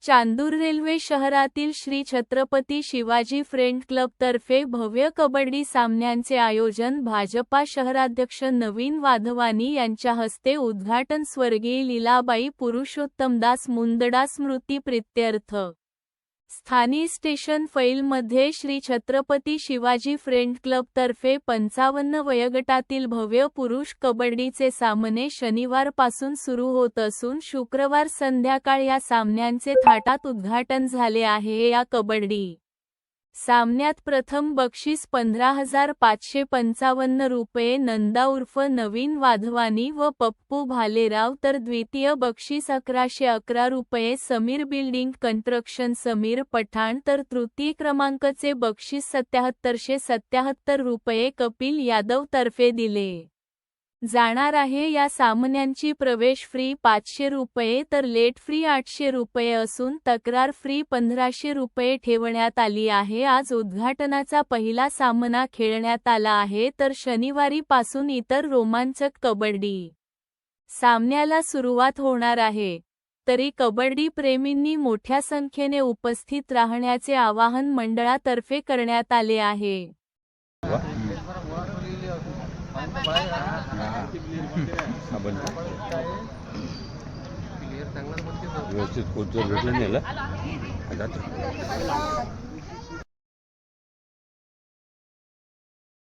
Chandur railway शहरातील Shri Chhatrapati Shivaji friend club तर्फे भव्य कबड्डी सामन्यांचे आयोजन भाजपा शहराध्यक्ष नवीन वाधवानी यांच्या हस्ते उद्घाटन स्वर्गीय लीलाबाई पुरुषोत्तमदास मुंदडा स्मृती प्रीत्यर्थ स्थानी स्टेशन फैलमध्ये श्री छत्रपती शिवाजी फ्रेंड क्लब तर्फे 55 वयोगटातील भव्य पुरुष कबड्डीचे सामने शनिवारपासून सुरू होत असून शुक्रवार संध्याकाळ या सामन्यांचे थाटात उद्घाटन झाले आहे। या कबड्डी सामन्यात प्रथम बक्षीस 15,555 रुपये नंदा उर्फ नवीन वाधवानी व पप्पू भालेराव तर द्वितीय बक्षीस 1,111 रुपये समीर बिल्डिंग कन्स्ट्रक्शन समीर पठाण तर तृतीय क्रमांकाचे बक्षीस 7,777 रुपये कपिल यादव तर्फे दिले जाणार आहे। या सामन्यांची प्रवेश फ्री 500 रुपये तर लेट फ्री 800 रुपये असून तक्रार फ्री 1,500 रुपये ठेवण्यात आली आहे। आज उद्घाटनाचा पहिला सामना खेळण्यात आला आहे तर शनिवारी पासून इतर रोमांचक कबड्डी सामन्याला सुरुवात होणार आहे। तरी कबड्डी प्रेमींनी मोठ्या संख्येने उपस्थित राहण्याचे आवाहन मंडळातर्फे करण्यात आले आहे। व्यवस्थित कोच जर भेटलं नाही